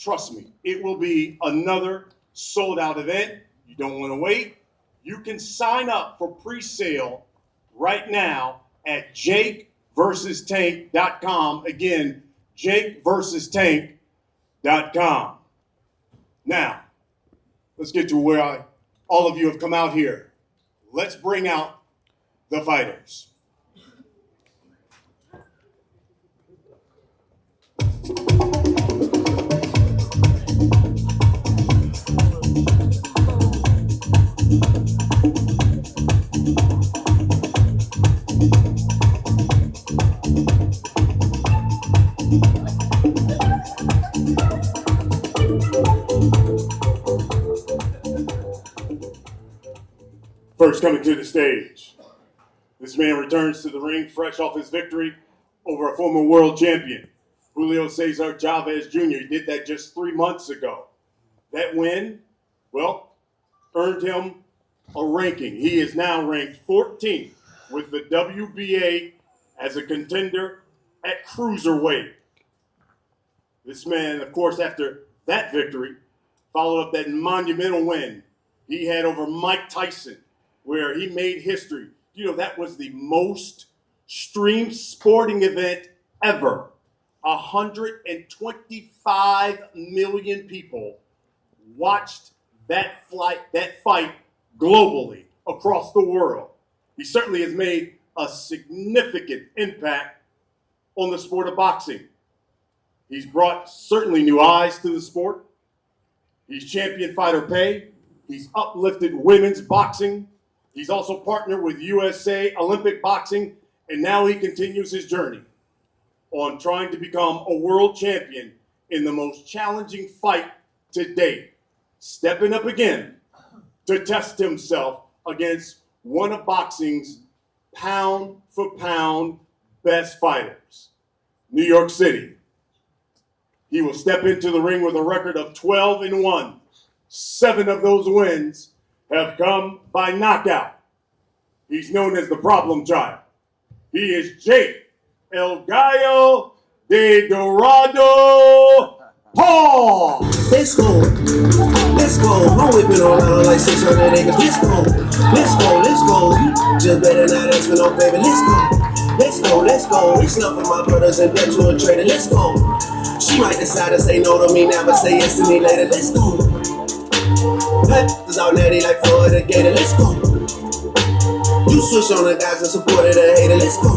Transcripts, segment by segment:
Trust me, it will be another sold-out event. You don't want to wait. You can sign up for pre-sale right now at JakeVersusTank.com. Again, JakeVersusTank.com. Now, let's get to where all of you have come out here. Let's bring out the fighters. First coming to the stage, this man returns to the ring fresh off his victory over a former world champion, Julio Cesar Chavez Jr. He did that just 3 months ago. That win, well, earned him a ranking. He is now ranked 14th with the WBA as a contender at cruiserweight. This man, of course, after that victory, followed up that monumental win he had over Mike Tyson, where he made history. You know, that was the most streamed sporting event ever. 125 million people watched that fight globally across the world. He certainly has made a significant impact on the sport of boxing. He's brought certainly new eyes to the sport. He's championed fighter pay. He's uplifted women's boxing. He's also partnered with USA Olympic Boxing, and now he continues his journey on trying to become a world champion in the most challenging fight to date, stepping up again to test himself against one of boxing's pound-for-pound best fighters, New York City. He will step into the ring with a record of 12-1. 7 of those wins have come by knockout. He's known as the problem child. He is Jake El Gallo de Dorado Paul. Let's go. Let's go. I'm whipping around like 600 acres. Let's go. Let's go. Let's go. You just better not ask for no favor. Let's go. Let's go. Let's go. It's enough for my brothers and bet you a trader. Let's go. She might decide to say no to me now, but say yes to me later. Let's go. Is out natty like Florida Gator. Let's go. You switch on the guys and supported a hater. Let's go.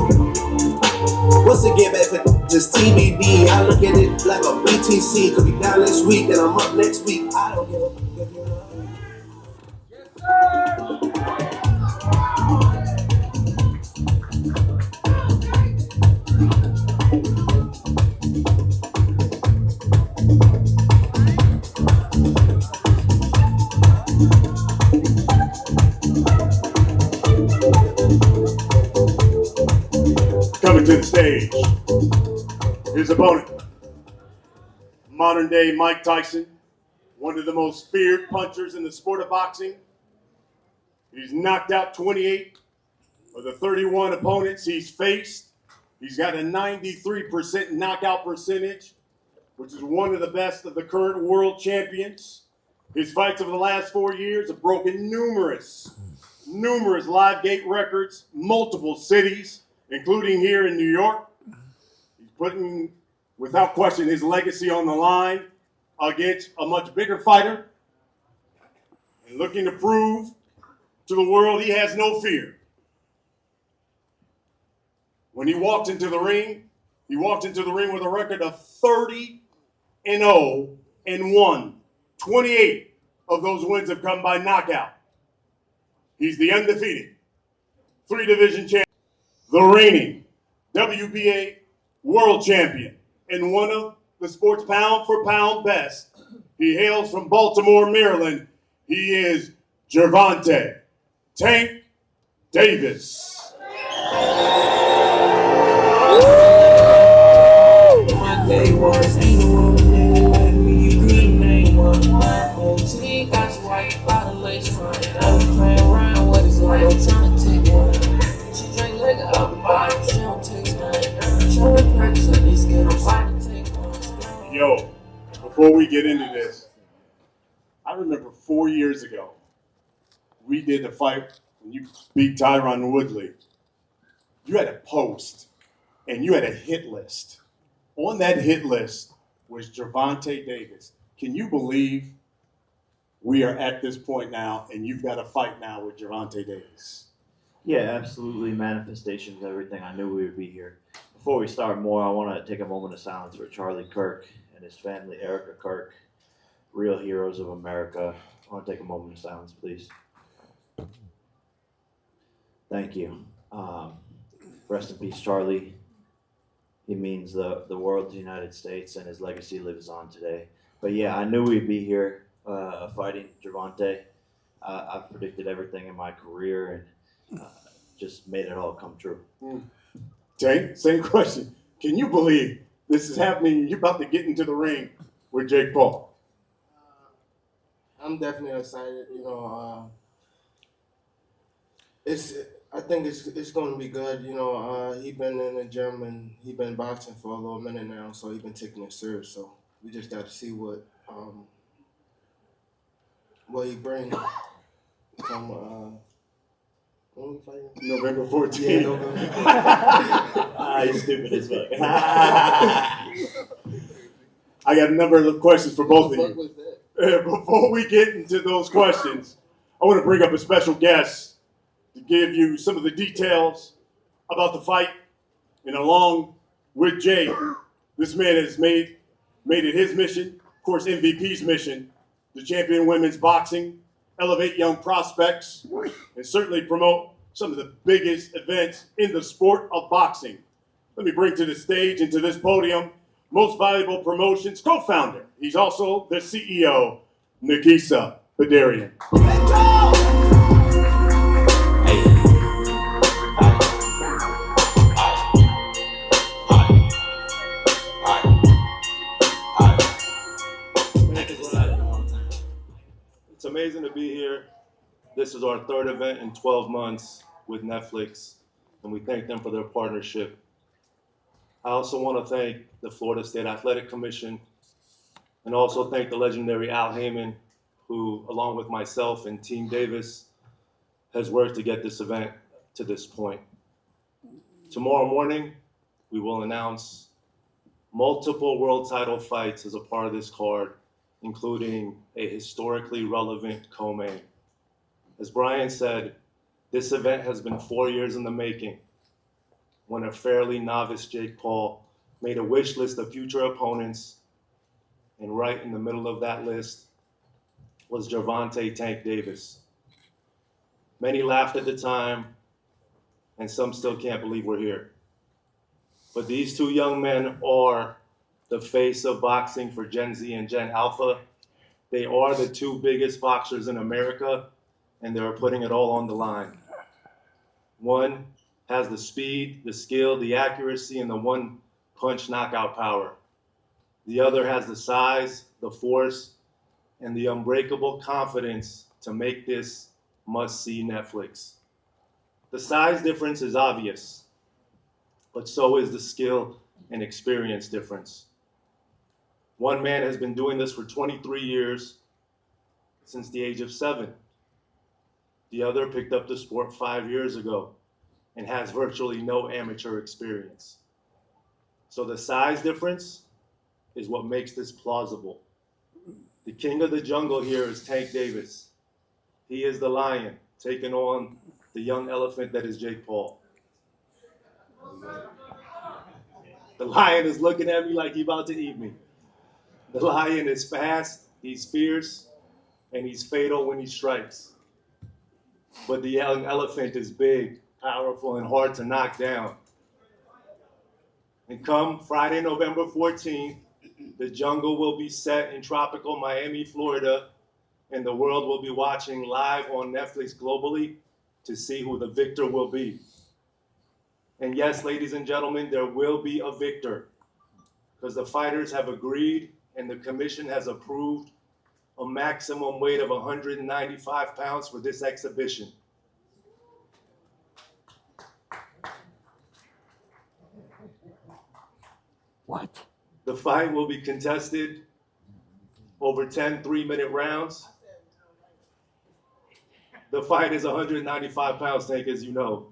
What's the get back for just TBD? I look at it like a BTC. Could be down this week and I'm up next week. I don't give a fuck if you know. Yes, Coming to the stage, his opponent, modern day Mike Tyson, one of the most feared punchers in the sport of boxing. He's knocked out 28 of the 31 opponents he's faced. He's got a 93% knockout percentage, which is one of the best of the current world champions. His fights over the last 4 years have broken numerous live gate records, multiple cities, including here in New York. He's putting, without question, his legacy on the line against a much bigger fighter and looking to prove to the world he has no fear. When he walked into the ring with a record of 30-0-1. 28 of those wins have come by knockout. He's the undefeated 3-division champion, the reigning WBA world champion, and one of the sport's pound-for-pound best. He hails from Baltimore, Maryland. He is Gervonta Tank Davis. My day was ain't no one nigga like me. You couldn't name one. My whole team got white bottle lace front. And I was playing around with his like trying to take one. She drink liquor out the bottle. She don't taste nothing. She only practice at least get a body to take one. Yo, Before we get into this, I remember 4 years ago, we did the fight when you beat Tyron Woodley. You had a post and you had a hit list. On that hit list was Gervonta Davis. Can you believe we are at this point now and you've got a fight now with Gervonta Davis? Yeah, absolutely. Manifestation is everything. I knew we would be here. Before we start more, I want to take a moment of silence for Charlie Kirk and his family, Erica Kirk, real heroes of America. I want to take a moment of silence, please. Thank you. Rest in peace, Charlie. He means the world to the United States, and his legacy lives on today. But yeah, I knew we'd be here fighting Gervonta. I've predicted everything in my career and just made it all come true. Jay, same question. Can you believe this is happening? You're about to get into the ring with Jake Paul. I'm definitely excited. I think it's going to be good. He been in the gym and he been boxing for a little minute now, so he been taking it serious. So we just got to see what he brings. When we fighting? November 14th. Yeah, November. He's stupid as fuck. I got a number of questions for both of What you. was that? Before we get into those questions, I want to bring up a special guest to give you some of the details about the fight. And along with Jay, this man has made it his mission, of course, MVP's mission, to champion women's boxing, elevate young prospects, and certainly promote some of the biggest events in the sport of boxing. Let me bring to the stage and to this podium Most Valuable Promotions co-founder. He's also the CEO, Nagisa Badarian. It's amazing to be here. This is our third event in 12 months with Netflix, and we thank them for their partnership. I also want to thank the Florida State Athletic Commission and also thank the legendary Al Heyman, who, along with myself and Team Davis, has worked to get this event to this point. Tomorrow morning, we will announce multiple world title fights as a part of this card, including a historically relevant co-main. As Brian said, this event has been 4 years in the making, when a fairly novice Jake Paul made a wish list of future opponents, and right in the middle of that list was Gervonta Tank Davis. Many laughed at the time, and some still can't believe we're here. But these two young men are the face of boxing for Gen Z and Gen Alpha. They are the two biggest boxers in America, and they're putting it all on the line. One has the speed, the skill, the accuracy, and the one-punch knockout power. The other has the size, the force, and the unbreakable confidence to make this must-see Netflix. The size difference is obvious, but so is the skill and experience difference. One man has been doing this for 23 years, since the age of 7. The other picked up the sport 5 years ago and has virtually no amateur experience. So the size difference is what makes this plausible. The king of the jungle here is Tank Davis. He is the lion, taking on the young elephant that is Jake Paul. The lion is looking at me like he's about to eat me. The lion is fast, he's fierce, and he's fatal when he strikes. But the young elephant is big, powerful, and hard to knock down. And come Friday, November 14th, the jungle will be set in tropical Miami, Florida, and the world will be watching live on Netflix globally to see who the victor will be. And yes, ladies and gentlemen, there will be a victor, because the fighters have agreed and the commission has approved a maximum weight of 195 pounds for this exhibition. What? The fight will be contested over 10 3-minute rounds. The fight is 195 pounds, Tank, as you know.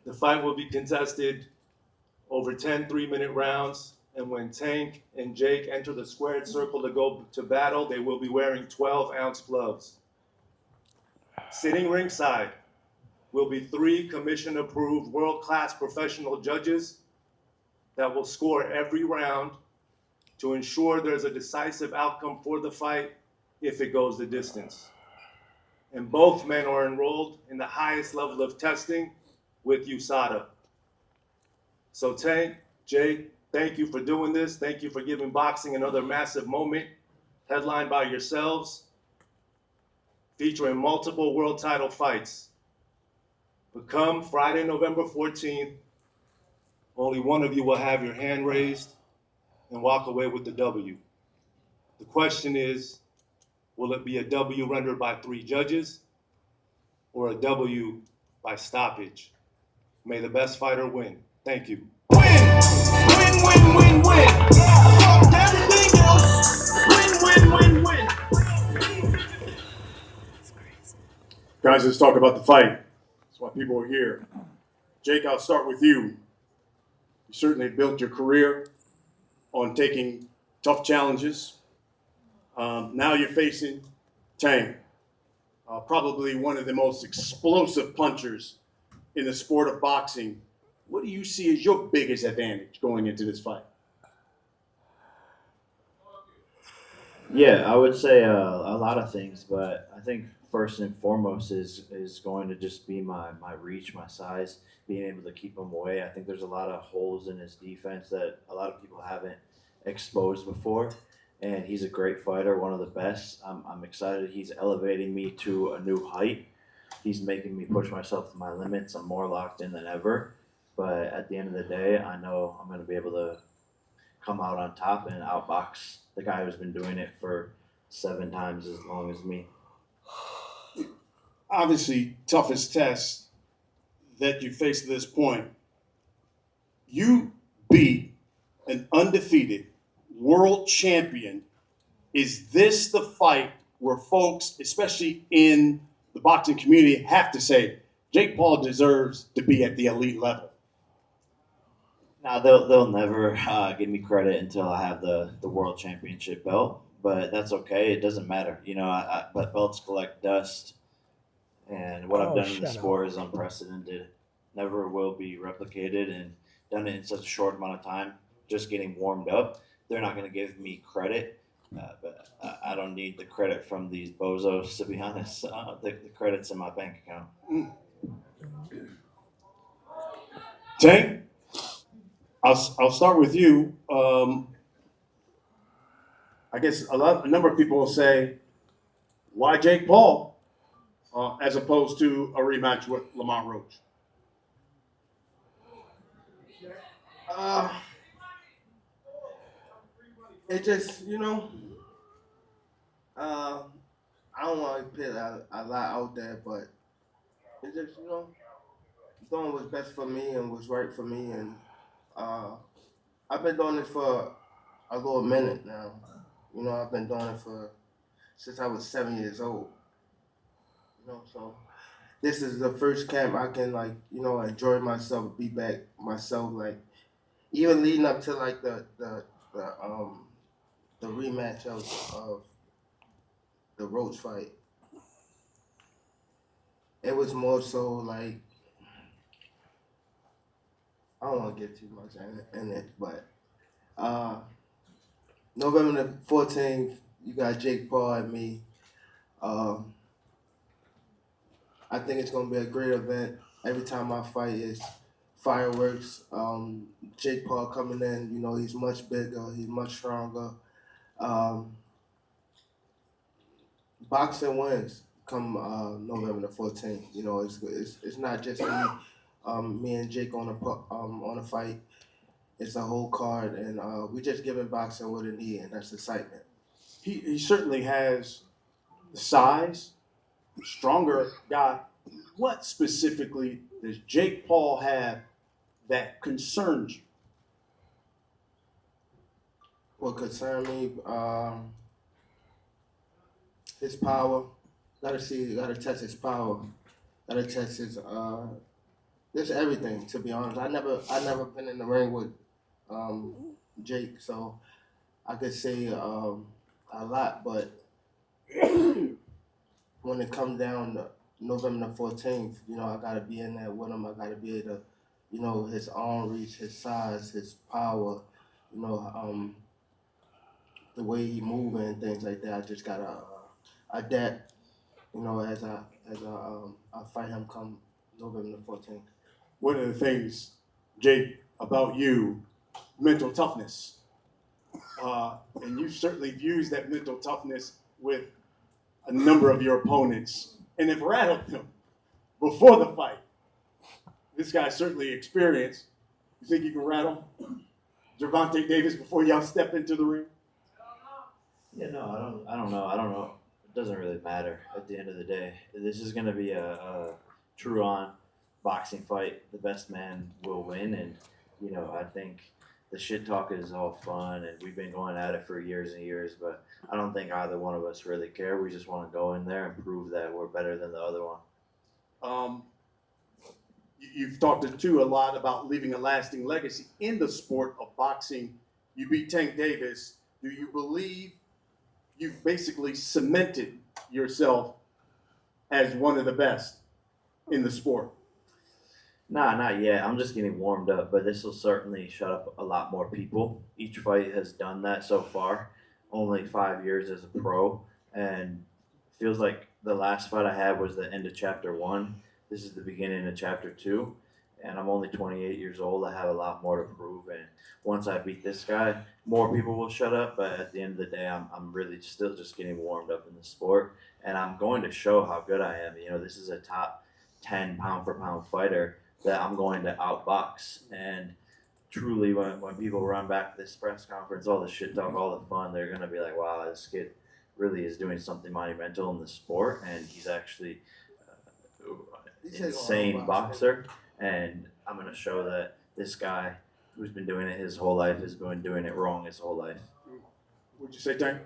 The fight will be contested over 10 3-minute rounds. And when Tank and Jake enter the squared circle to go to battle, they will be wearing 12-ounce gloves. Sitting ringside will be 3 commission-approved world-class professional judges that will score every round to ensure there's a decisive outcome for the fight if it goes the distance. And both men are enrolled in the highest level of testing with USADA. So Tank, Jake, thank you for doing this. Thank you for giving boxing another massive moment, headlined by yourselves, featuring multiple world title fights. But come Friday, November 14th, only one of you will have your hand raised and walk away with the W. The question is, will it be a W rendered by 3 judges or a W by stoppage? May the best fighter win. Thank you. Win, win, win, win, win. Fuck everything else. Win, win, win, win. Guys, let's talk about the fight. That's why people are here. Jake, I'll start with you. You certainly built your career on taking tough challenges. Now you're facing Tank, probably one of the most explosive punchers in the sport of boxing. What do you see as your biggest advantage going into this fight? Yeah, I would say a lot of things, but I think first and foremost is going to just be my reach, my size, being able to keep him away. I think there's a lot of holes in his defense that a lot of people haven't exposed before, and he's a great fighter, one of the best. I'm excited. He's elevating me to a new height. He's making me push myself to my limits. I'm more locked in than ever, but at the end of the day, I know I'm going to be able to come out on top and outbox the guy who's been doing it for 7 times as long as me. Obviously, toughest test that you faced to this point. You beat an undefeated world champion. Is this the fight where folks, especially in the boxing community, have to say Jake Paul deserves to be at the elite level? Now they'll never give me credit until I have the world championship belt, but that's okay. It doesn't matter, but belts collect dust, and what I've done in the sport is unprecedented. Never will be replicated, and done it in such a short amount of time. Just getting warmed up, they're not going to give me credit, but I don't need the credit from these bozos, to be honest. The credit's in my bank account. Tank, I'll start with you. I guess a number of people will say, why Jake Paul as opposed to a rematch with Lamont Roach? It just, I don't want to put a lot out there, but it just, doing what's best for me and what's right for me. And I've been doing it for a little minute now. I've been doing it since I was 7 years old. So this is the first camp I can enjoy myself, be back myself, even leading up to the rematch of the Roach fight. It was more so I don't want to get too much in it, but November the 14th, you got Jake Paul and me. I think it's going to be a great event. Every time I fight is fireworks. Jake Paul coming in, he's much bigger, he's much stronger. Boxing wins come November the 14th. It's not just me and Jake on a fight. It's a whole card, and we just giving boxing what it needs, and that's excitement. He certainly has the size, stronger guy. What specifically does Jake Paul have that concerns you? what concern me, his power. Gotta test his power. Gotta test his just everything. To be honest, I never been in the ring with Jake, so I could say a lot. But when it comes down to November the 14th, you know, I gotta be in there with him. I gotta be able to, you know, his arm reach, his size, his power, you know, the way he moving and things like that. I just gotta adapt, you know, as I fight him come November the 14th. One of the things, Jake, about you, mental toughness. And you've certainly used that mental toughness with a number of your opponents and have rattled them before the fight. This guy's certainly experienced. You think you can rattle Gervonta Davis before y'all step into the ring? Yeah, no, I don't know. It doesn't really matter at the end of the day. This is going to be a true-on boxing fight. The best man will win, and you know, I think the shit talk is all fun, and we've been going at it for years and years. But I don't think either one of us really care. We just want to go in there and prove that we're better than the other one. You've talked to a lot about leaving a lasting legacy in the sport of boxing. You beat Tank Davis. Do you believe you've basically cemented yourself as one of the best in the sport? Nah, not yet. I'm just getting warmed up, but this will certainly shut up a lot more people. Each fight has done that so far. Only 5 years as a pro, and feels like the last fight I had was the end of chapter 1. This is the beginning of chapter 2, and I'm only 28 years old. I have a lot more to prove, and once I beat this guy, more people will shut up. But at the end of the day, I'm really still just getting warmed up in the sport, and I'm going to show how good I am. You know, this is a top 10 pound for pound fighter that I'm going to outbox. And truly, when people run back to this press conference, all the shit talk, all the fun, they're going to be like, wow, this kid really is doing something monumental in the sport, and he's actually insane boxer. And I'm going to show that this guy who's been doing it his whole life has been doing it wrong his whole life. What'd you say, Tank?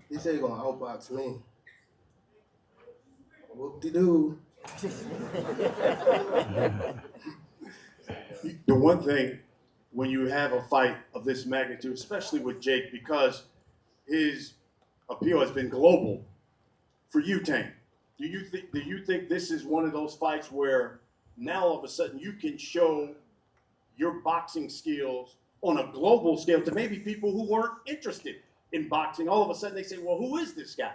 He said he gonna outbox me. Whoop-de-doo. The one thing when you have a fight of this magnitude, especially with Jake, because his appeal has been global. For you, Tank, do you think this is one of those fights where now all of a sudden you can show your boxing skills on a global scale to maybe people who weren't interested in boxing? All of a sudden they say, well, who is this guy?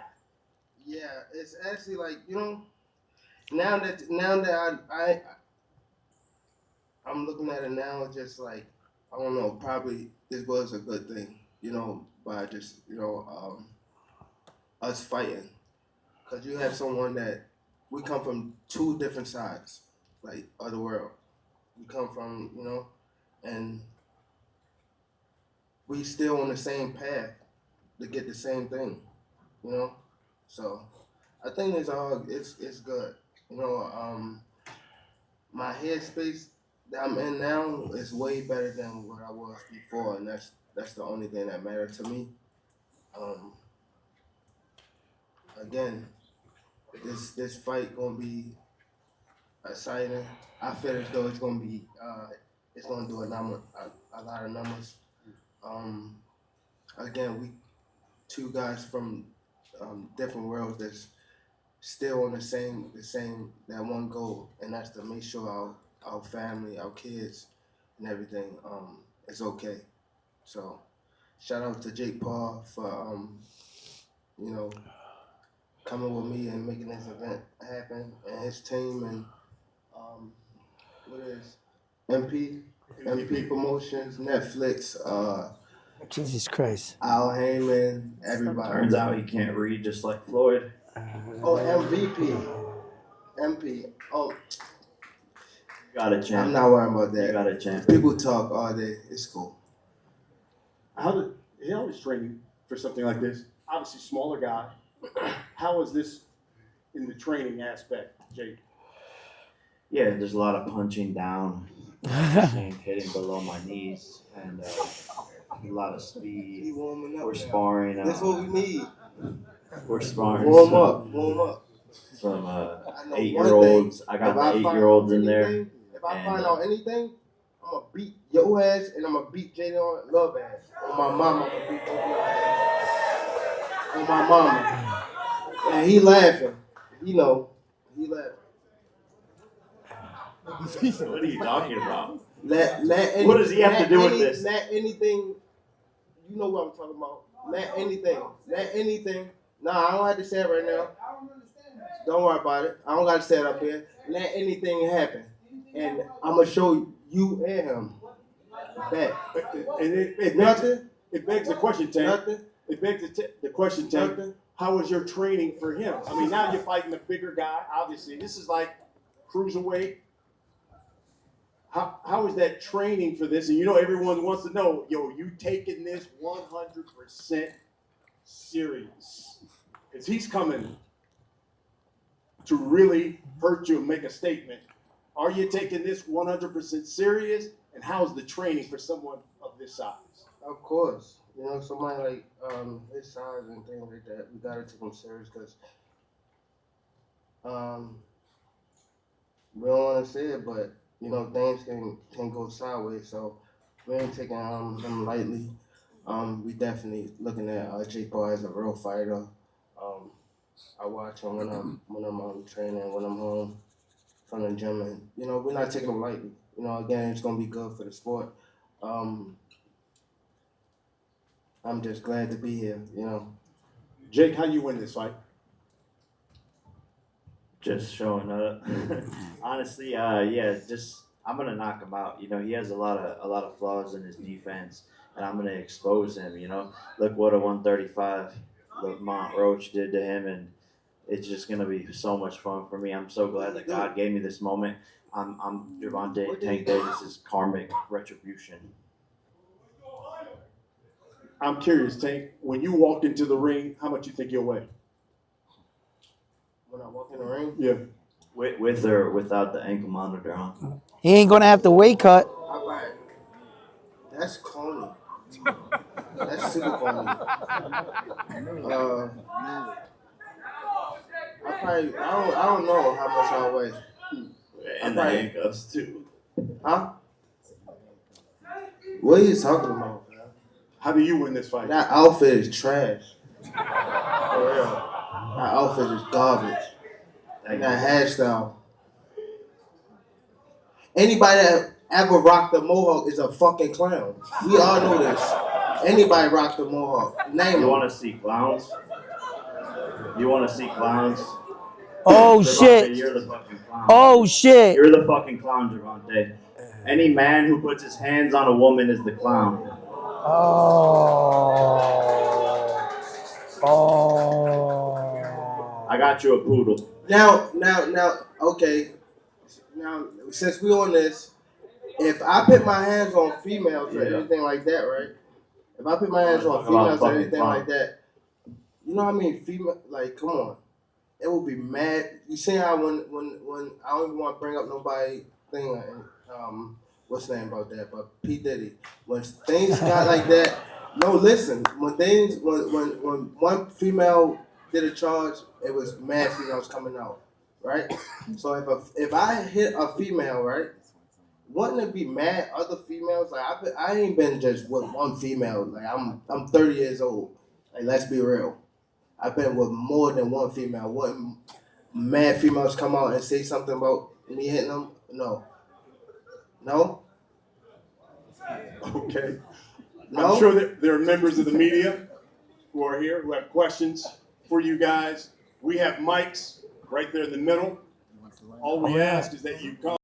Yeah, it's actually like, you know, now that I'm looking at it now, it's just like, I don't know, probably this was a good thing, you know, by just, you know, us fighting. Because you have someone that, we come from two different sides, like, of the world. We come from, you know, and we still on the same path to get the same thing, you know? So I think it's good. You know, my headspace that I'm in now is way better than what I was before, and that's the only thing that matters to me. Again, this fight gonna be exciting. I feel as though it's gonna be it's gonna do a lot of numbers. Again, we two guys from different worlds that's still on the same that one goal, and that's to make sure our family, our kids, and everything is okay. So, shout out to Jake Paul for you know, coming with me and making this event happen, and his team, and what is MP Promotions, Netflix, Jesus Christ. Al Heyman, everybody. Turns out he can't read just like Floyd. Oh, MP. Oh, Got a champ. I'm not worrying about You that. got a champ. People talk all day. It's cool. How is training for something like this? Obviously, smaller guy. How is this in the training aspect, Jake? Yeah, there's a lot of punching down, hitting below my knees, and a lot of He speed. warming up. We're now. sparring. That's what we need. We're sparring. Warm up. Warm up. Some I know 8-year-olds. I If got the find 8-year-olds out in there. anything- If I and, find out anything, I'm gonna beat your ass and I'm gonna beat Jalen Love ass. On my mama, I'm gonna beat both your ass. On my mama. And he laughing. He know. He laughing. What are you talking about? What does he have to do with this? Let anything. You know what I'm talking about. Let anything. Nah, I don't have to say it right now. Don't worry about it. I don't got to say it up here. Let anything happen, and I'm gonna show you and him that And nothing, it begs the question, Tank. nothing, It begs the question, Tank. nothing. How was your training for him? I mean, now you're fighting a bigger guy. Obviously, this is like cruiserweight. How is that training for this? And you know, everyone wants to know, yo, you taking this 100% serious? Because he's coming to really hurt you and make a statement. Are you taking this 100% serious? And how's the training for someone of this size? Of course, you know, somebody like his size and things like that, we gotta take him serious because we don't want to say it, but you know things can go sideways. So we ain't taking him lightly. We definitely looking at Jake Paul as a real fighter. I watch him when I'm training, when I'm home from the gym, and you know we're not taking him lightly. You know, again, it's gonna be good for the sport. I'm just glad to be here, you know. Jake, how you win this fight? Just showing up. Honestly, just I'm gonna knock him out. You know, he has a lot of flaws in his defense, and I'm gonna expose him. You know, look what a 135 Lamont Roach did to him, and it's just gonna be so much fun for me. I'm so glad that God gave me this moment. I'm Gervonta Tank Davis's karmic retribution. I'm curious, Tank. When you walk into the ring, how much you think you'll weigh? When I walk in the ring, Yeah. With or without the ankle monitor on. He ain't gonna have to weight cut. all right. That's corny. That's super corny. I don't know how much I weigh. And the handcuffs too. Huh? What are you talking about, man? How do you win this fight? That outfit is trash. For real. That outfit is garbage. And that hairstyle. Anybody that ever rocked the mohawk is a fucking clown. We all know this. Anybody rock the mohawk. Name You them. want to see clowns? You want to see clowns? Oh Gervonta, shit. You're the fucking clown. Oh shit. You're the fucking clown, Gervonta. Any man who puts his hands on a woman is the clown. Oh. I got you a poodle. Now, okay. Now, since we on this, if I put my hands on females or Yeah. anything like that, right? If I put my hands on Talk about females or fucking anything fun. like that, you know what I mean? Female, like, come on. It would be mad. You see how when I don't even want to bring up nobody thing, what's the name about that? But P Diddy, when things got like that. No, listen. When one female did a charge, it was mad females coming out, right? So if I hit a female, right, wouldn't it be mad other females? Like I ain't been just with one female. Like I'm 30 years old. Like let's be real. I've been with more than one female. Wouldn't mad females come out and say something about me hitting them? No. Okay. No? I'm sure that there are members of the media who are here who have questions for you guys. We have mics right there in the middle. All we ask is that you come.